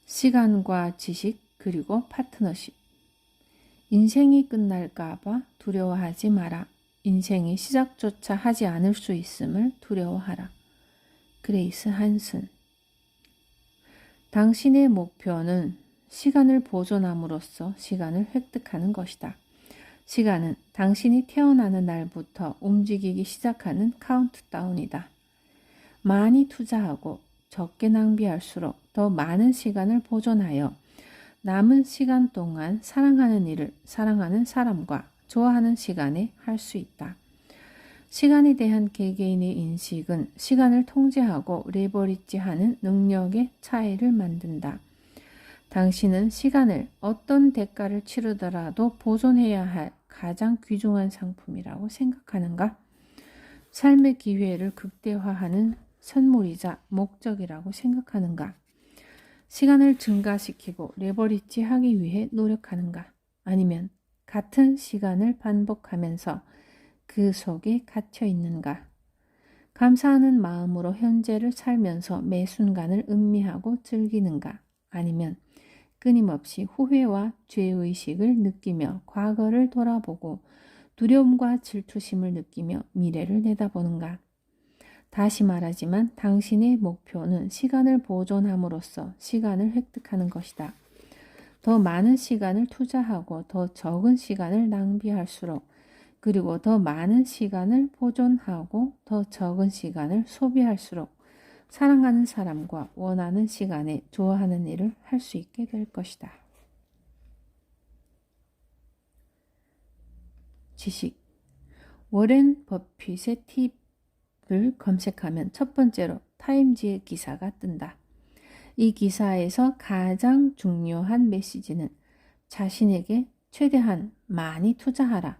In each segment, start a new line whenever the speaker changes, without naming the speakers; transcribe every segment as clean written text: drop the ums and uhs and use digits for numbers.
시간과 지식 그리고 파트너십. 인생이 끝날까봐 두려워하지 마라. 인생이 시작조차 하지 않을 수 있음을 두려워하라. 그레이스 한슨. 당신의 목표는 시간을 보존함으로써 시간을 획득하는 것이다. 시간은 당신이 태어나는 날부터 움직이기 시작하는 카운트다운이다. 많이 투자하고 적게 낭비할수록 더 많은 시간을 보존하여 남은 시간 동안 사랑하는 일을 사랑하는 사람과 좋아하는 시간에 할 수 있다. 시간에 대한 개개인의 인식은 시간을 통제하고 레버리지하는 능력의 차이를 만든다. 당신은 시간을 어떤 대가를 치르더라도 보존해야 할 가장 귀중한 상품이라고 생각하는가? 삶의 기회를 극대화하는 선물이자 목적이라고 생각하는가? 시간을 증가시키고 레버리지하기 위해 노력하는가? 아니면 같은 시간을 반복하면서 그 속에 갇혀 있는가? 감사하는 마음으로 현재를 살면서 매 순간을 음미하고 즐기는가? 아니면 끊임없이 후회와 죄의식을 느끼며 과거를 돌아보고 두려움과 질투심을 느끼며 미래를 내다보는가? 다시 말하지만 당신의 목표는 시간을 보존함으로써 시간을 획득하는 것이다. 더 많은 시간을 투자하고 더 적은 시간을 낭비할수록, 그리고 더 많은 시간을 보존하고 더 적은 시간을 소비할수록 사랑하는 사람과 원하는 시간에 좋아하는 일을 할 수 있게 될 것이다. 지식. 워렌 버핏의 팁을 검색하면 첫 번째로 타임지의 기사가 뜬다. 이 기사에서 가장 중요한 메시지는 자신에게 최대한 많이 투자하라.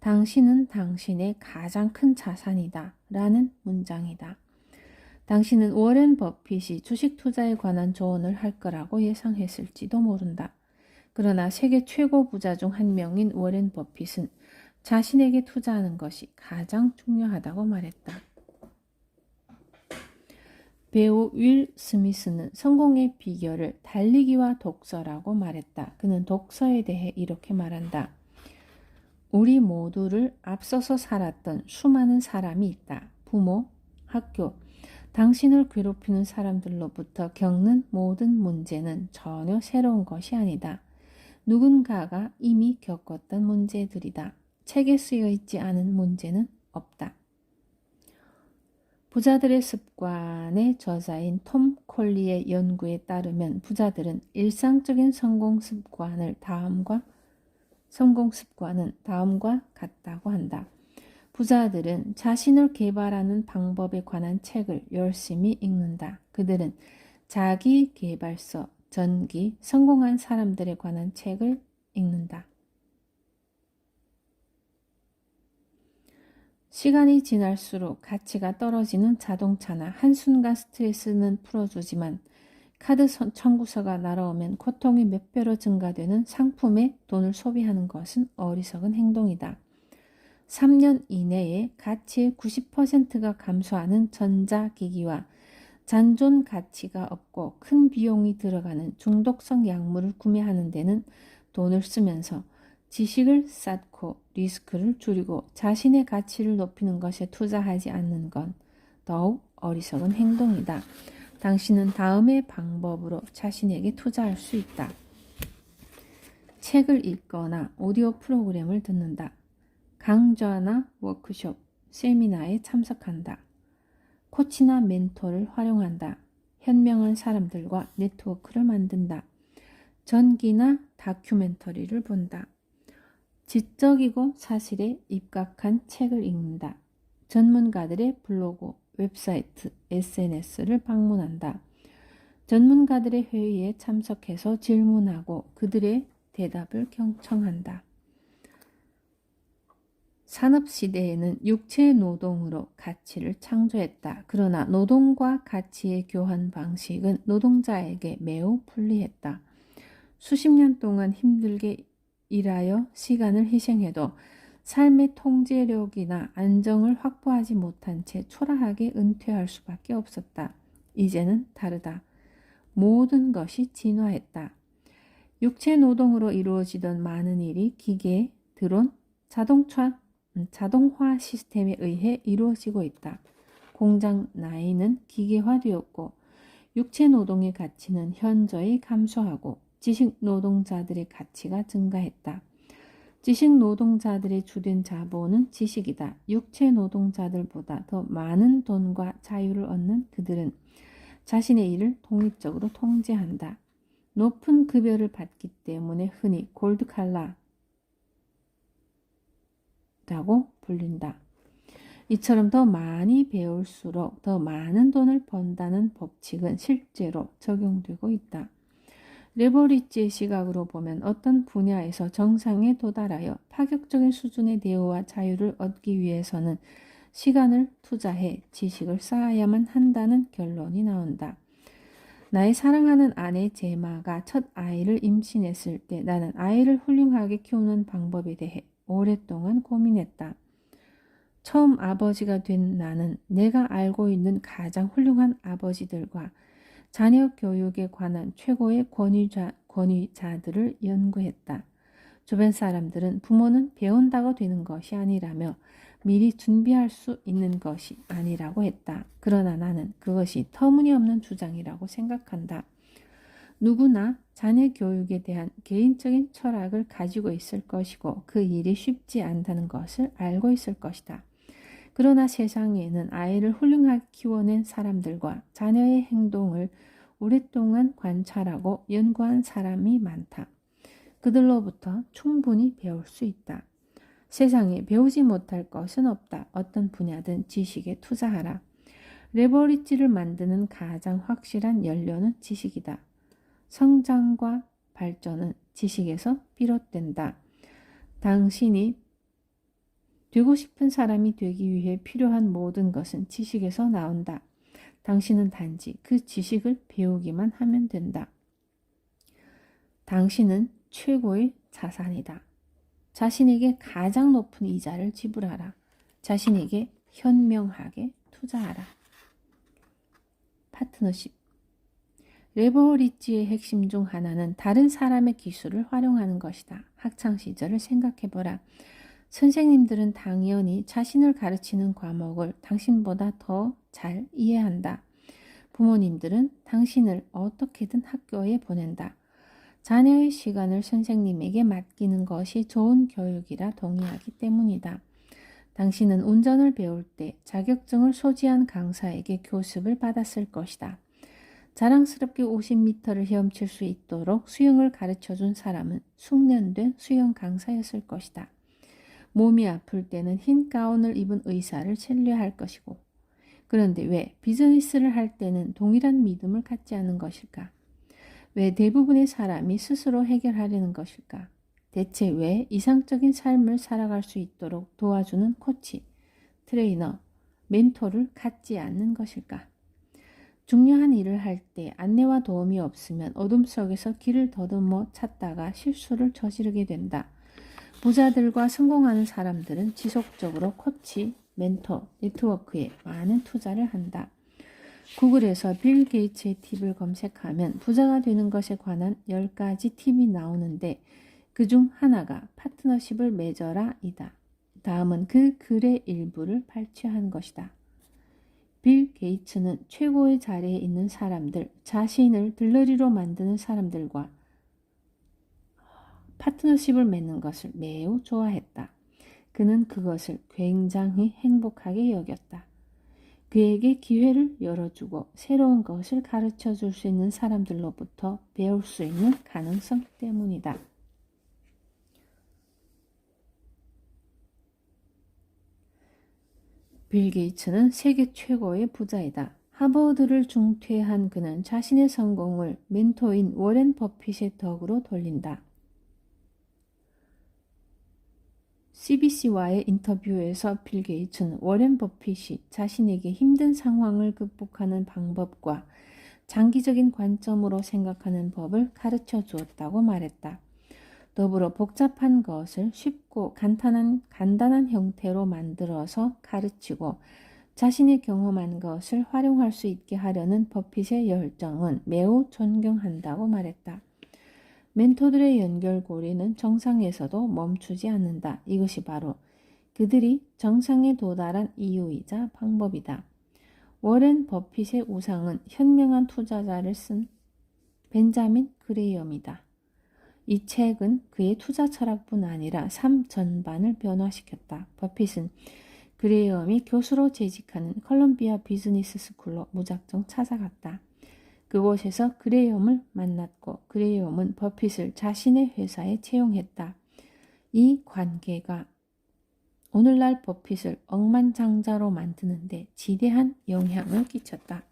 당신은 당신의 가장 큰 자산이다. 라는 문장이다. 당신은 워렌 버핏이 주식 투자에 관한 조언을 할 거라고 예상했을지도 모른다. 그러나 세계 최고 부자 중 한 명인 워렌 버핏은 자신에게 투자하는 것이 가장 중요하다고 말했다. 배우 윌 스미스는 성공의 비결을 달리기와 독서라고 말했다. 그는 독서에 대해 이렇게 말한다. 우리 모두를 앞서서 살았던 수많은 사람이 있다. 부모, 학교, 당신을 괴롭히는 사람들로부터 겪는 모든 문제는 전혀 새로운 것이 아니다. 누군가가 이미 겪었던 문제들이다. 책에 쓰여 있지 않은 문제는 없다. 부자들의 습관의 저자인 톰 콜리의 연구에 따르면 부자들은 일상적인 성공 습관은 다음과 같다고 한다. 부자들은 자신을 개발하는 방법에 관한 책을 열심히 읽는다. 그들은 자기 개발서, 전기, 성공한 사람들에 관한 책을 읽는다. 시간이 지날수록 가치가 떨어지는 자동차나 한순간 스트레스는 풀어주지만 카드 청구서가 날아오면 고통이 몇 배로 증가되는 상품에 돈을 소비하는 것은 어리석은 행동이다. 3년 이내에 가치의 90%가 감소하는 전자기기와 잔존 가치가 없고 큰 비용이 들어가는 중독성 약물을 구매하는 데는 돈을 쓰면서 지식을 쌓고 리스크를 줄이고 자신의 가치를 높이는 것에 투자하지 않는 건 더욱 어리석은 행동이다. 당신은 다음의 방법으로 자신에게 투자할 수 있다. 책을 읽거나 오디오 프로그램을 듣는다. 강좌나 워크숍, 세미나에 참석한다. 코치나 멘토를 활용한다. 현명한 사람들과 네트워크를 만든다. 전기나 다큐멘터리를 본다. 지적이고 사실에 입각한 책을 읽는다. 전문가들의 블로그, 웹사이트, SNS를 방문한다. 전문가들의 회의에 참석해서 질문하고 그들의 대답을 경청한다. 산업시대에는 육체 노동으로 가치를 창조했다. 그러나 노동과 가치의 교환 방식은 노동자에게 매우 불리했다. 수십 년 동안 힘들게 일하여 시간을 희생해도 삶의 통제력이나 안정을 확보하지 못한 채 초라하게 은퇴할 수밖에 없었다. 이제는 다르다. 모든 것이 진화했다. 육체 노동으로 이루어지던 많은 일이 기계, 드론, 자동화 시스템에 의해 이루어지고 있다. 공장 라인은 기계화되었고 육체 노동의 가치는 현저히 감소하고 지식 노동자들의 가치가 증가했다. 지식 노동자들의 주된 자본은 지식이다. 육체 노동자들보다 더 많은 돈과 자유를 얻는 그들은 자신의 일을 독립적으로 통제한다. 높은 급여를 받기 때문에 흔히 골드칼라라고 불린다. 이처럼 더 많이 배울수록 더 많은 돈을 번다는 법칙은 실제로 적용되고 있다. 레버리지의 시각으로 보면 어떤 분야에서 정상에 도달하여 파격적인 수준의 대우와 자유를 얻기 위해서는 시간을 투자해 지식을 쌓아야만 한다는 결론이 나온다. 나의 사랑하는 아내 제마가 첫 아이를 임신했을 때 나는 아이를 훌륭하게 키우는 방법에 대해 오랫동안 고민했다. 처음 아버지가 된 나는 내가 알고 있는 가장 훌륭한 아버지들과 자녀 교육에 관한 최고의 권위자들을 연구했다. 주변 사람들은 부모는 배운다고 되는 것이 아니라며 미리 준비할 수 있는 것이 아니라고 했다. 그러나 나는 그것이 터무니없는 주장이라고 생각한다. 누구나 자녀 교육에 대한 개인적인 철학을 가지고 있을 것이고 그 일이 쉽지 않다는 것을 알고 있을 것이다. 그러나 세상에는 아이를 훌륭하게 키워낸 사람들과 자녀의 행동을 오랫동안 관찰하고 연구한 사람이 많다. 그들로부터 충분히 배울 수 있다. 세상에 배우지 못할 것은 없다. 어떤 분야든 지식에 투자하라. 레버리지를 만드는 가장 확실한 연료는 지식이다. 성장과 발전은 지식에서 비롯된다. 당신이 되고 싶은 사람이 되기 위해 필요한 모든 것은 지식에서 나온다. 당신은 단지 그 지식을 배우기만 하면 된다. 당신은 최고의 자산이다. 자신에게 가장 높은 이자를 지불하라. 자신에게 현명하게 투자하라. 파트너십. 레버리지의 핵심 중 하나는 다른 사람의 기술을 활용하는 것이다. 학창시절을 생각해보라. 선생님들은 당연히 자신을 가르치는 과목을 당신보다 더 잘 이해한다. 부모님들은 당신을 어떻게든 학교에 보낸다. 자녀의 시간을 선생님에게 맡기는 것이 좋은 교육이라 동의하기 때문이다. 당신은 운전을 배울 때 자격증을 소지한 강사에게 교습을 받았을 것이다. 자랑스럽게 50m를 헤엄칠 수 있도록 수영을 가르쳐준 사람은 숙련된 수영 강사였을 것이다. 몸이 아플 때는 흰 가운을 입은 의사를 신뢰할 것이고, 그런데 왜 비즈니스를 할 때는 동일한 믿음을 갖지 않는 것일까? 왜 대부분의 사람이 스스로 해결하려는 것일까? 대체 왜 이상적인 삶을 살아갈 수 있도록 도와주는 코치, 트레이너, 멘토를 갖지 않는 것일까? 중요한 일을 할 때 안내와 도움이 없으면 어둠 속에서 길을 더듬어 찾다가 실수를 저지르게 된다. 부자들과 성공하는 사람들은 지속적으로 코치, 멘토, 네트워크에 많은 투자를 한다. 구글에서 빌 게이츠의 팁을 검색하면 부자가 되는 것에 관한 10가지 팁이 나오는데 그중 하나가 파트너십을 맺어라 이다. 다음은 그 글의 일부를 발췌한 것이다. 빌 게이츠는 최고의 자리에 있는 사람들, 자신을 들러리로 만드는 사람들과 파트너십을 맺는 것을 매우 좋아했다. 그는 그것을 굉장히 행복하게 여겼다. 그에게 기회를 열어주고 새로운 것을 가르쳐 줄 수 있는 사람들로부터 배울 수 있는 가능성 때문이다. 빌 게이츠는 세계 최고의 부자이다. 하버드를 중퇴한 그는 자신의 성공을 멘토인 워렌 버핏의 덕으로 돌린다. CBC와의 인터뷰에서 빌 게이츠는 워렌 버핏이 자신에게 힘든 상황을 극복하는 방법과 장기적인 관점으로 생각하는 법을 가르쳐 주었다고 말했다. 더불어 복잡한 것을 쉽고 간단한 형태로 만들어서 가르치고 자신이 경험한 것을 활용할 수 있게 하려는 버핏의 열정은 매우 존경한다고 말했다. 멘토들의 연결고리는 정상에서도 멈추지 않는다. 이것이 바로 그들이 정상에 도달한 이유이자 방법이다. 워렌 버핏의 우상은 현명한 투자자를 쓴 벤자민 그레이엄이다. 이 책은 그의 투자 철학뿐 아니라 삶 전반을 변화시켰다. 버핏은 그레이엄이 교수로 재직하는 컬럼비아 비즈니스 스쿨로 무작정 찾아갔다. 그곳에서 그레이엄을 만났고 그레이엄은 버핏을 자신의 회사에 채용했다. 이 관계가 오늘날 버핏을 억만장자로 만드는데 지대한 영향을 끼쳤다.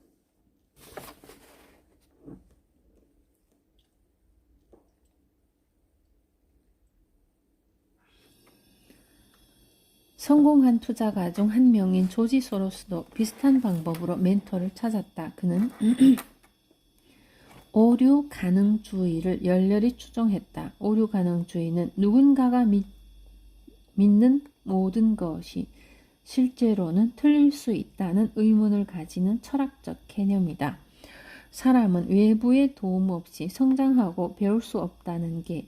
성공한 투자가 중 한 명인 조지 소로스도 비슷한 방법으로 멘토를 찾았다. 그는 오류 가능주의를 열렬히 추종했다. 오류 가능주의는 누군가가 믿는 모든 것이 실제로는 틀릴 수 있다는 의문을 가지는 철학적 개념이다. 사람은 외부의 도움 없이 성장하고 배울 수 없다는 게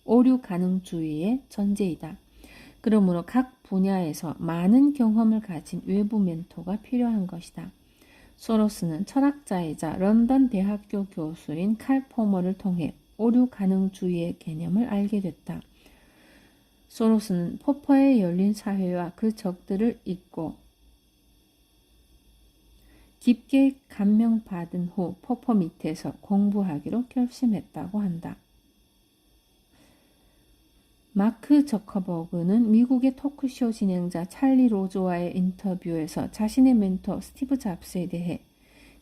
오류 가능주의의 전제이다. 그러므로 각 분야에서 많은 경험을 가진 외부 멘토가 필요한 것이다. 소로스는 철학자이자 런던 대학교 교수인 칼 포머를 통해 오류 가능주의의 개념을 알게 됐다. 소로스는 포퍼의 열린 사회와 그 적들을 읽고 깊게 감명받은 후 포퍼 밑에서 공부하기로 결심했다고 한다. 마크 저커버그는 미국의 토크쇼 진행자 찰리 로즈와의 인터뷰에서 자신의 멘토 스티브 잡스에 대해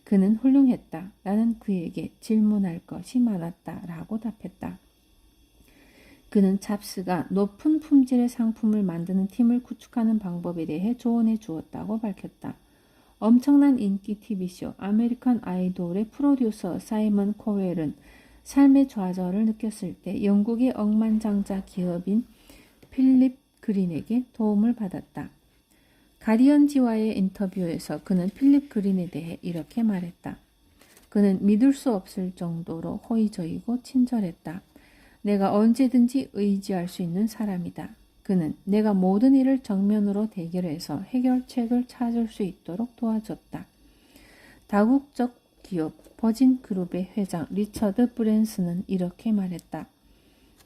그는 훌륭했다. 나는 그에게 질문할 것이 많았다. 라고 답했다. 그는 잡스가 높은 품질의 상품을 만드는 팀을 구축하는 방법에 대해 조언해 주었다고 밝혔다. 엄청난 인기 TV쇼 아메리칸 아이돌의 프로듀서 사이먼 코웰은 삶의 좌절을 느꼈을 때 영국의 억만장자 기업인 필립 그린에게 도움을 받았다. 가디언지와의 인터뷰에서 그는 필립 그린에 대해 이렇게 말했다. 그는 믿을 수 없을 정도로 호의적이고 친절했다. 내가 언제든지 의지할 수 있는 사람이다. 그는 내가 모든 일을 정면으로 대결해서 해결책을 찾을 수 있도록 도와줬다. 다국적 기업 버진 그룹의 회장 리처드 브랜슨은 이렇게 말했다.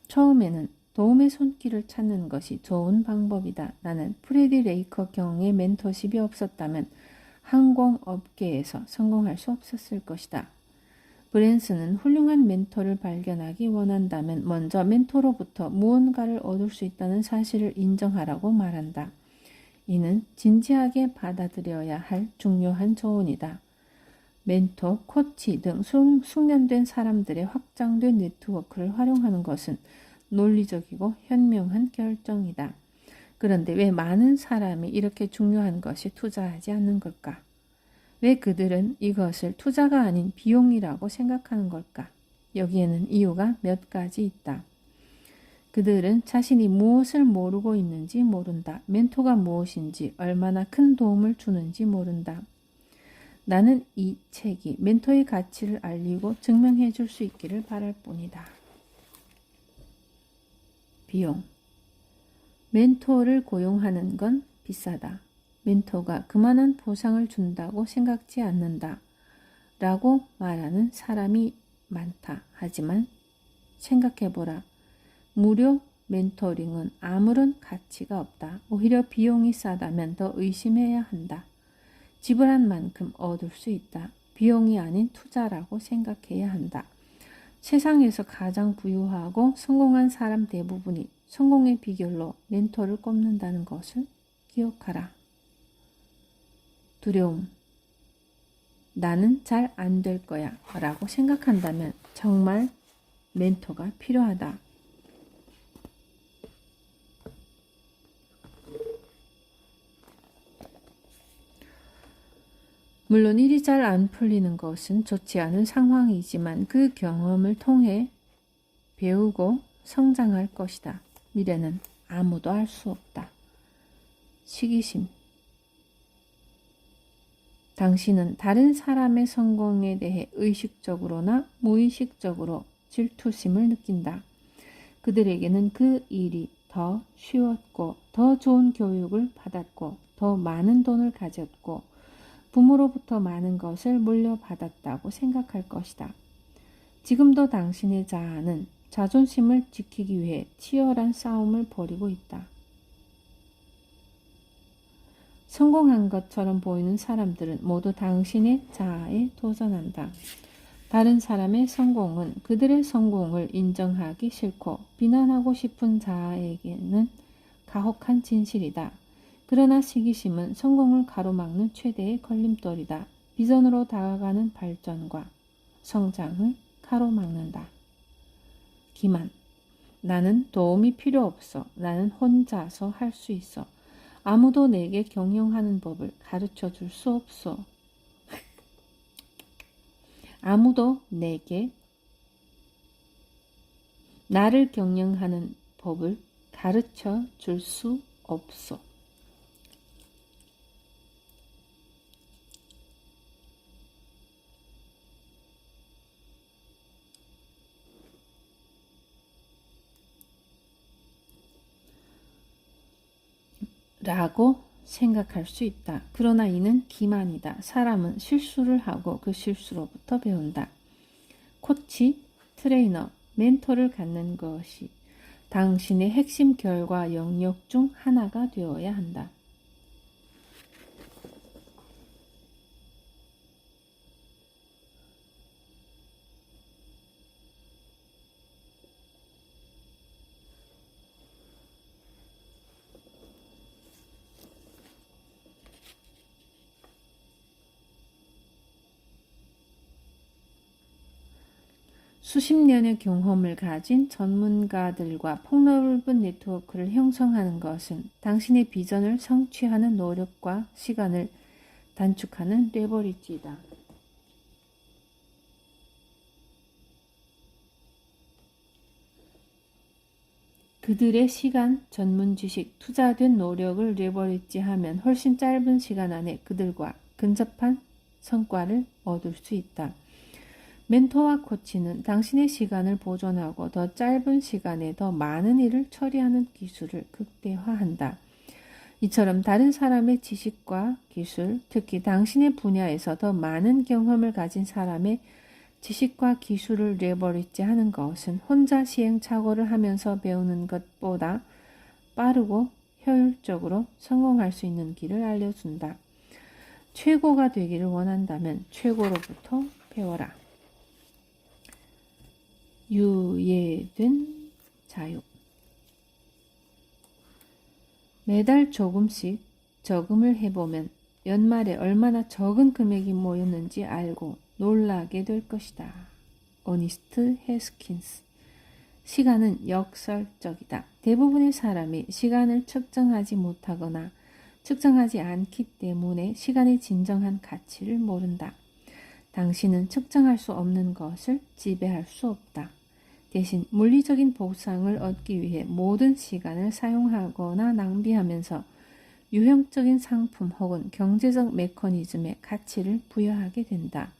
처음에는 도움의 손길을 찾는 것이 좋은 방법이다. 나는 프레디 레이커 경의 멘토십이 없었다면 항공업계에서 성공할 수 없었을 것이다. 브랜슨은 훌륭한 멘토를 발견하기 원한다면 먼저 멘토로부터 무언가를 얻을 수 있다는 사실을 인정하라고 말한다. 이는 진지하게 받아들여야 할 중요한 조언이다. 멘토, 코치 등 숙련된 사람들의 확장된 네트워크를 활용하는 것은 논리적이고 현명한 결정이다. 그런데 왜 많은 사람이 이렇게 중요한 것에 투자하지 않는 걸까? 왜 그들은 이것을 투자가 아닌 비용이라고 생각하는 걸까? 여기에는 이유가 몇 가지 있다. 그들은 자신이 무엇을 모르고 있는지 모른다. 멘토가 무엇인지, 얼마나 큰 도움을 주는지 모른다. 나는 이 책이 멘토의 가치를 알리고 증명해 줄 수 있기를 바랄 뿐이다. 비용. 멘토를 고용하는 건 비싸다. 멘토가 그만한 보상을 준다고 생각지 않는다. 라고 말하는 사람이 많다. 하지만 생각해보라. 무료 멘토링은 아무런 가치가 없다. 오히려 비용이 싸다면 더 의심해야 한다. 지불한 만큼 얻을 수 있다. 비용이 아닌 투자라고 생각해야 한다. 세상에서 가장 부유하고 성공한 사람 대부분이 성공의 비결로 멘토를 꼽는다는 것을 기억하라. 두려움. 나는 잘 안 될 거야 라고 생각한다면 정말 멘토가 필요하다. 물론 일이 잘 안 풀리는 것은 좋지 않은 상황이지만 그 경험을 통해 배우고 성장할 것이다. 미래는 아무도 알 수 없다. 시기심. 당신은 다른 사람의 성공에 대해 의식적으로나 무의식적으로 질투심을 느낀다. 그들에게는 그 일이 더 쉬웠고 더 좋은 교육을 받았고 더 많은 돈을 가졌고 부모로부터 많은 것을 물려받았다고 생각할 것이다. 지금도 당신의 자아는 자존심을 지키기 위해 치열한 싸움을 벌이고 있다. 성공한 것처럼 보이는 사람들은 모두 당신의 자아에 도전한다. 다른 사람의 성공은 그들의 성공을 인정하기 싫고 비난하고 싶은 자아에게는 가혹한 진실이다. 그러나 시기심은 성공을 가로막는 최대의 걸림돌이다. 비전으로 다가가는 발전과 성장을 가로막는다. 기만. 나는 도움이 필요 없어. 나는 혼자서 할 수 있어. 아무도 내게 경영하는 법을 가르쳐 줄 수 없어. 아무도 내게 나를 경영하는 법을 가르쳐 줄 수 없어. 라고 생각할 수 있다. 그러나 이는 기만이다. 사람은 실수를 하고 그 실수로부터 배운다. 코치, 트레이너, 멘토를 갖는 것이 당신의 핵심 결과 영역 중 하나가 되어야 한다. 수십 년의 경험을 가진 전문가들과 폭넓은 네트워크를 형성하는 것은 당신의 비전을 성취하는 노력과 시간을 단축하는 레버리지다. 그들의 시간, 전문 지식, 투자된 노력을 레버리지하면 훨씬 짧은 시간 안에 그들과 근접한 성과를 얻을 수 있다. 멘토와 코치는 당신의 시간을 보존하고 더 짧은 시간에 더 많은 일을 처리하는 기술을 극대화한다. 이처럼 다른 사람의 지식과 기술, 특히 당신의 분야에서 더 많은 경험을 가진 사람의 지식과 기술을 레버리지하는 것은 혼자 시행착오를 하면서 배우는 것보다 빠르고 효율적으로 성공할 수 있는 길을 알려준다. 최고가 되기를 원한다면 최고로부터 배워라. 유예된 자유. 매달 조금씩 저금을 해보면 연말에 얼마나 적은 금액이 모였는지 알고 놀라게 될 것이다. 어니스트 해스킨스. 시간은 역설적이다. 대부분의 사람이 시간을 측정하지 못하거나 측정하지 않기 때문에 시간의 진정한 가치를 모른다. 당신은 측정할 수 없는 것을 지배할 수 없다. 대신 물리적인 보상을 얻기 위해 모든 시간을 사용하거나 낭비하면서 유형적인 상품 혹은 경제적 메커니즘에 가치를 부여하게 된다.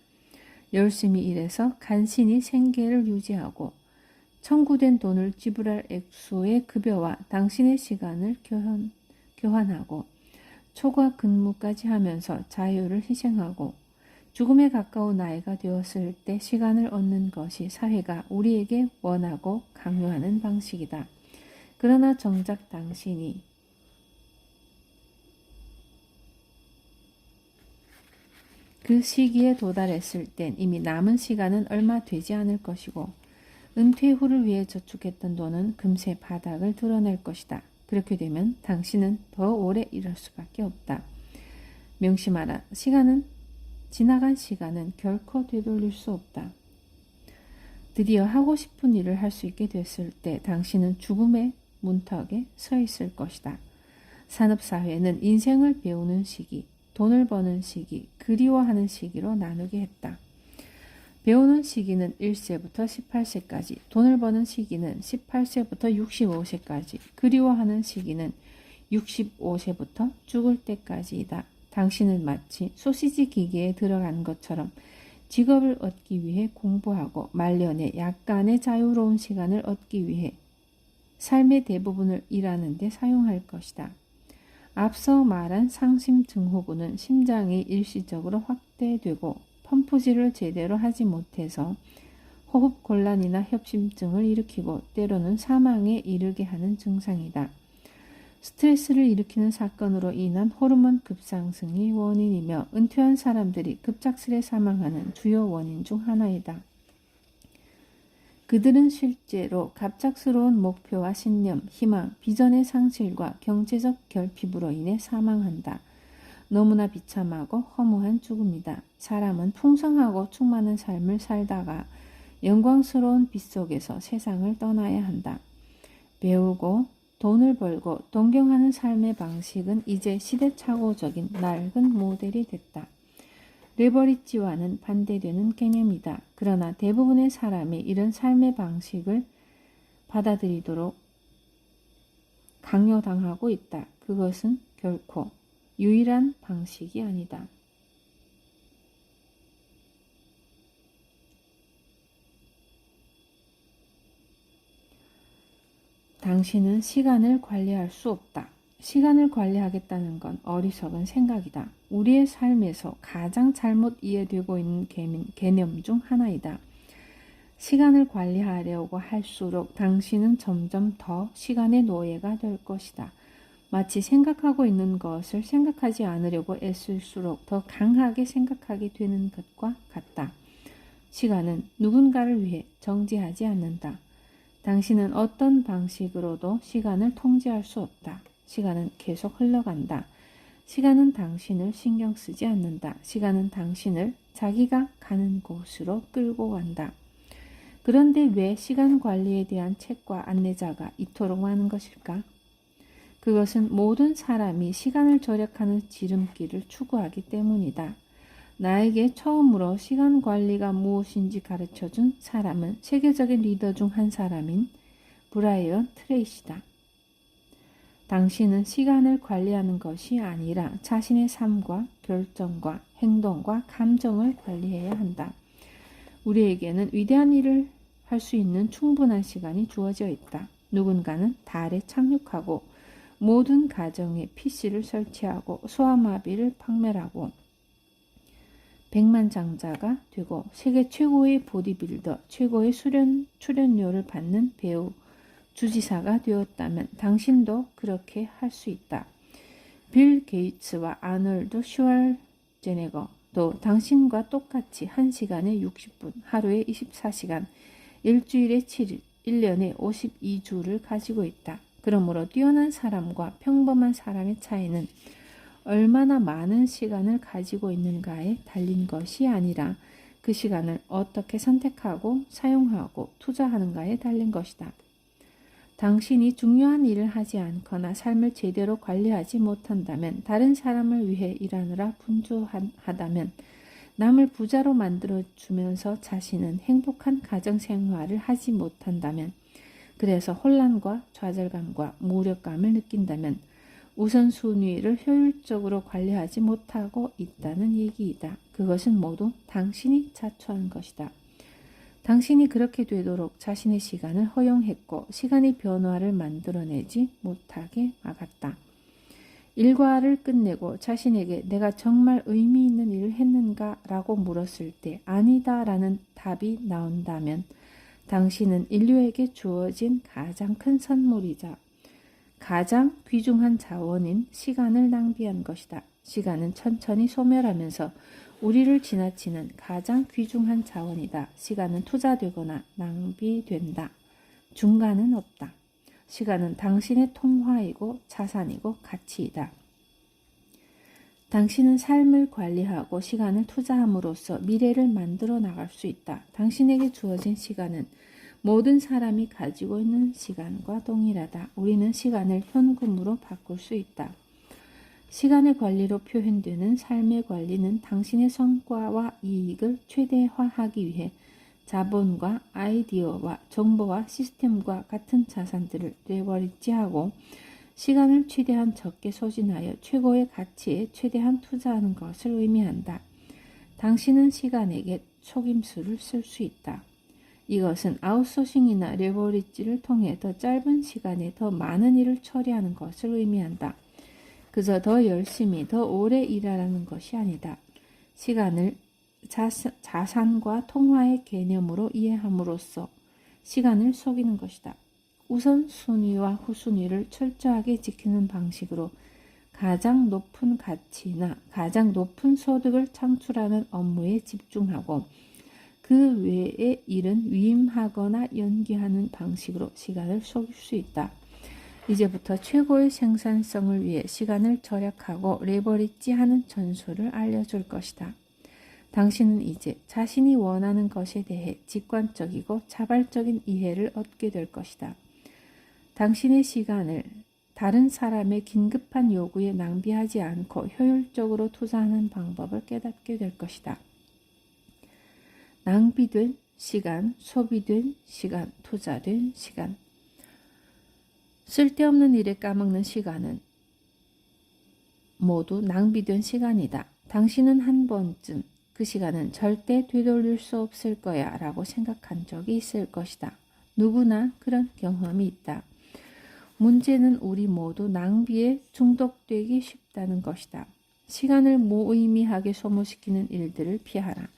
열심히 일해서 간신히 생계를 유지하고 청구된 돈을 지불할 액수의 급여와 당신의 시간을 교환하고 초과 근무까지 하면서 자유를 희생하고 죽음에 가까운 나이가 되었을 때 시간을 얻는 것이 사회가 우리에게 원하고 강요하는 방식이다. 그러나 정작 당신이 그 시기에 도달했을 땐 이미 남은 시간은 얼마 되지 않을 것이고 은퇴 후를 위해 저축했던 돈은 금세 바닥을 드러낼 것이다. 그렇게 되면 당신은 더 오래 일할 수밖에 없다. 명심하라. 지나간 시간은 결코 되돌릴 수 없다. 드디어 하고 싶은 일을 할 수 있게 됐을 때 당신은 죽음의 문턱에 서 있을 것이다. 산업사회는 인생을 배우는 시기, 돈을 버는 시기, 그리워하는 시기로 나누게 했다. 배우는 시기는 1세부터 18세까지, 돈을 버는 시기는 18세부터 65세까지, 그리워하는 시기는 65세부터 죽을 때까지이다. 당신은 마치 소시지 기계에 들어간 것처럼 직업을 얻기 위해 공부하고 말년에 약간의 자유로운 시간을 얻기 위해 삶의 대부분을 일하는 데 사용할 것이다. 앞서 말한 상심 증후군은 심장이 일시적으로 확대되고 펌프질을 제대로 하지 못해서 호흡 곤란이나 협심증을 일으키고 때로는 사망에 이르게 하는 증상이다. 스트레스를 일으키는 사건으로 인한 호르몬 급상승이 원인이며 은퇴한 사람들이 급작스레 사망하는 주요 원인 중 하나이다. 그들은 실제로 갑작스러운 목표와 신념, 희망, 비전의 상실과 경제적 결핍으로 인해 사망한다. 너무나 비참하고 허무한 죽음이다. 사람은 풍성하고 충만한 삶을 살다가 영광스러운 빛 속에서 세상을 떠나야 한다. 배우고 돈을 벌고 동경하는 삶의 방식은 이제 시대착오적인 낡은 모델이 됐다. 레버리지와는 반대되는 개념이다. 그러나 대부분의 사람이 이런 삶의 방식을 받아들이도록 강요당하고 있다. 그것은 결코 유일한 방식이 아니다. 당신은 시간을 관리할 수 없다. 시간을 관리하겠다는 건 어리석은 생각이다. 우리의 삶에서 가장 잘못 이해되고 있는 개념 중 하나이다. 시간을 관리하려고 할수록 당신은 점점 더 시간의 노예가 될 것이다. 마치 생각하고 있는 것을 생각하지 않으려고 애쓸수록 더 강하게 생각하게 되는 것과 같다. 시간은 누군가를 위해 정지하지 않는다. 당신은 어떤 방식으로도 시간을 통제할 수 없다. 시간은 계속 흘러간다. 시간은 당신을 신경 쓰지 않는다. 시간은 당신을 자기가 가는 곳으로 끌고 간다. 그런데 왜 시간 관리에 대한 책과 안내자가 이토록 많은 것일까? 그것은 모든 사람이 시간을 절약하는 지름길을 추구하기 때문이다. 나에게 처음으로 시간 관리가 무엇인지 가르쳐준 사람은 세계적인 리더 중 한 사람인 브라이언 트레이시다. 당신은 시간을 관리하는 것이 아니라 자신의 삶과 결정과 행동과 감정을 관리해야 한다. 우리에게는 위대한 일을 할 수 있는 충분한 시간이 주어져 있다. 누군가는 달에 착륙하고 모든 가정에 PC를 설치하고 소아마비를 박멸하고 백만장자가 되고 세계 최고의 보디빌더, 최고의 출연료를 받는 배우, 주지사가 되었다면 당신도 그렇게 할 수 있다. 빌 게이츠와 아놀드 슈왈제네거도 당신과 똑같이 1시간에 60분, 하루에 24시간, 일주일에 7일, 1년에 52주를 가지고 있다. 그러므로 뛰어난 사람과 평범한 사람의 차이는 얼마나 많은 시간을 가지고 있는가에 달린 것이 아니라 그 시간을 어떻게 선택하고 사용하고 투자하는가에 달린 것이다. 당신이 중요한 일을 하지 않거나 삶을 제대로 관리하지 못한다면, 다른 사람을 위해 일하느라 분주하다면, 남을 부자로 만들어주면서 자신은 행복한 가정생활을 하지 못한다면, 그래서 혼란과 좌절감과 무력감을 느낀다면 우선순위를 효율적으로 관리하지 못하고 있다는 얘기이다. 그것은 모두 당신이 자초한 것이다. 당신이 그렇게 되도록 자신의 시간을 허용했고 시간의 변화를 만들어내지 못하게 막았다. 일과를 끝내고 자신에게 내가 정말 의미 있는 일을 했는가? 라고 물었을 때 아니다 라는 답이 나온다면 당신은 인류에게 주어진 가장 큰 선물이자 가장 귀중한 자원인 시간을 낭비한 것이다. 시간은 천천히 소멸하면서 우리를 지나치는 가장 귀중한 자원이다. 시간은 투자되거나 낭비된다. 중간은 없다. 시간은 당신의 통화이고 자산이고 가치이다. 당신은 삶을 관리하고 시간을 투자함으로써 미래를 만들어 나갈 수 있다. 당신에게 주어진 시간은 모든 사람이 가지고 있는 시간과 동일하다. 우리는 시간을 현금으로 바꿀 수 있다. 시간의 관리로 표현되는 삶의 관리는 당신의 성과와 이익을 최대화하기 위해 자본과 아이디어와 정보와 시스템과 같은 자산들을 레버리지하고 시간을 최대한 적게 소진하여 최고의 가치에 최대한 투자하는 것을 의미한다. 당신은 시간에게 속임수를 쓸 수 있다. 이것은 아웃소싱이나 레버리지를 통해 더 짧은 시간에 더 많은 일을 처리하는 것을 의미한다. 그저 더 열심히 더 오래 일하라는 것이 아니다. 시간을 자산과 통화의 개념으로 이해함으로써 시간을 속이는 것이다. 우선순위와 후순위를 철저하게 지키는 방식으로 가장 높은 가치나 가장 높은 소득을 창출하는 업무에 집중하고 그 외의 일은 위임하거나 연기하는 방식으로 시간을 속일 수 있다. 이제부터 최고의 생산성을 위해 시간을 절약하고 레버리지하는 전술을 알려줄 것이다. 당신은 이제 자신이 원하는 것에 대해 직관적이고 자발적인 이해를 얻게 될 것이다. 당신의 시간을 다른 사람의 긴급한 요구에 낭비하지 않고 효율적으로 투자하는 방법을 깨닫게 될 것이다. 낭비된 시간, 소비된 시간, 투자된 시간. 쓸데없는 일에 까먹는 시간은 모두 낭비된 시간이다. 당신은 한 번쯤 그 시간은 절대 되돌릴 수 없을 거야 라고 생각한 적이 있을 것이다. 누구나 그런 경험이 있다. 문제는 우리 모두 낭비에 중독되기 쉽다는 것이다. 시간을 무의미하게 소모시키는 일들을 피하라.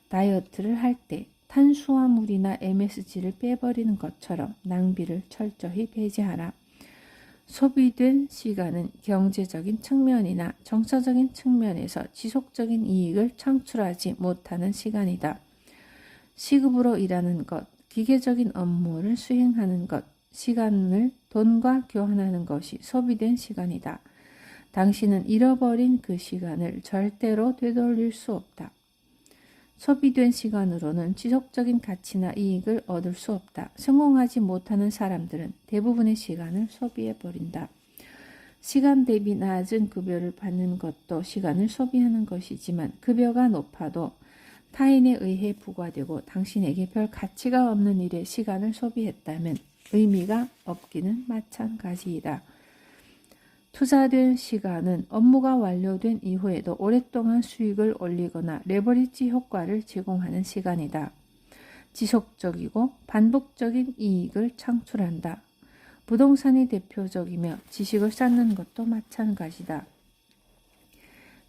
다이어트를 할 때 탄수화물이나 MSG를 빼버리는 것처럼 낭비를 철저히 배제하라. 소비된 시간은 경제적인 측면이나 정서적인 측면에서 지속적인 이익을 창출하지 못하는 시간이다. 시급으로 일하는 것, 기계적인 업무를 수행하는 것, 시간을 돈과 교환하는 것이 소비된 시간이다. 당신은 잃어버린 그 시간을 절대로 되돌릴 수 없다. 소비된 시간으로는 지속적인 가치나 이익을 얻을 수 없다. 성공하지 못하는 사람들은 대부분의 시간을 소비해버린다. 시간 대비 낮은 급여를 받는 것도 시간을 소비하는 것이지만 급여가 높아도 타인에 의해 부과되고 당신에게 별 가치가 없는 일에 시간을 소비했다면 의미가 없기는 마찬가지이다. 투자된 시간은 업무가 완료된 이후에도 오랫동안 수익을 올리거나 레버리지 효과를 제공하는 시간이다. 지속적이고 반복적인 이익을 창출한다. 부동산이 대표적이며 지식을 쌓는 것도 마찬가지다.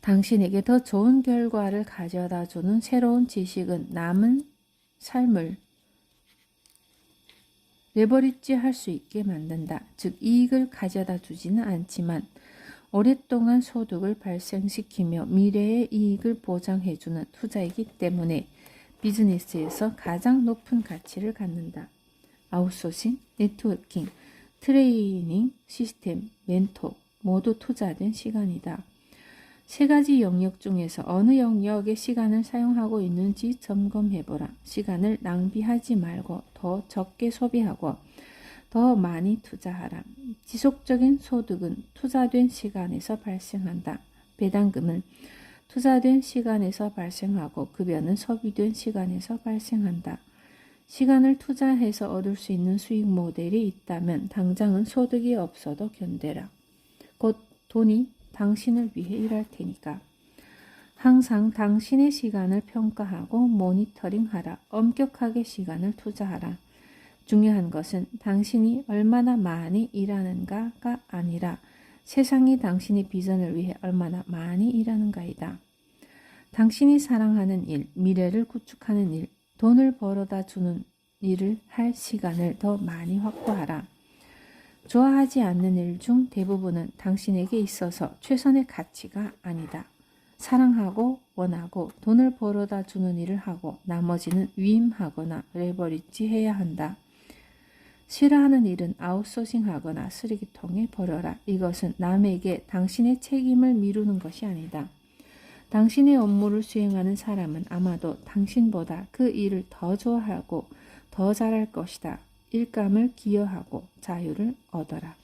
당신에게 더 좋은 결과를 가져다 주는 새로운 지식은 남은 삶을 레버리지 할 수 있게 만든다. 즉 이익을 가져다 주지는 않지만 오랫동안 소득을 발생시키며 미래의 이익을 보장해주는 투자이기 때문에 비즈니스에서 가장 높은 가치를 갖는다. 아웃소싱, 네트워킹, 트레이닝, 시스템, 멘토 모두 투자된 시간이다. 세 가지 영역 중에서 어느 영역에 시간을 사용하고 있는지 점검해보라. 시간을 낭비하지 말고 더 적게 소비하고 더 많이 투자하라. 지속적인 소득은 투자된 시간에서 발생한다. 배당금은 투자된 시간에서 발생하고 급여는 소비된 시간에서 발생한다. 시간을 투자해서 얻을 수 있는 수익 모델이 있다면 당장은 소득이 없어도 견뎌라. 곧 돈이 당신을 위해 일할 테니까. 항상 당신의 시간을 평가하고 모니터링하라. 엄격하게 시간을 투자하라. 중요한 것은 당신이 얼마나 많이 일하는가가 아니라 세상이 당신의 비전을 위해 얼마나 많이 일하는가이다. 당신이 사랑하는 일, 미래를 구축하는 일, 돈을 벌어다 주는 일을 할 시간을 더 많이 확보하라. 좋아하지 않는 일 중 대부분은 당신에게 있어서 최선의 가치가 아니다. 사랑하고 원하고 돈을 벌어다 주는 일을 하고 나머지는 위임하거나 레버리지 해야 한다. 싫어하는 일은 아웃소싱하거나 쓰레기통에 버려라. 이것은 남에게 당신의 책임을 미루는 것이 아니다. 당신의 업무를 수행하는 사람은 아마도 당신보다 그 일을 더 좋아하고 더 잘할 것이다. 일감을 기여하고 자유를 얻어라.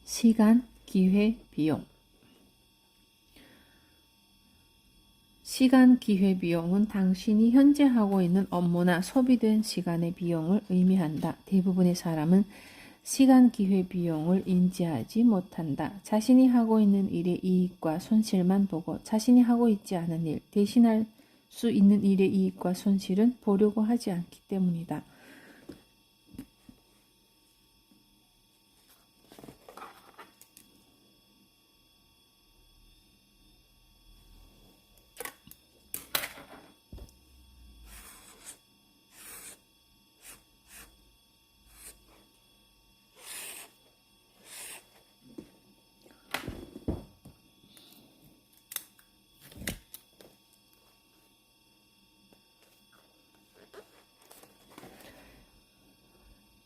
시간, 기회, 비용. 시간 기회비용은 당신이 현재 하고 있는 업무나 소비된 시간의 비용을 의미한다. 대부분의 사람은 시간 기회비용을 인지하지 못한다. 자신이 하고 있는 일의 이익과 손실만 보고 자신이 하고 있지 않은 일, 대신할 수 있는 일의 이익과 손실은 보려고 하지 않기 때문이다.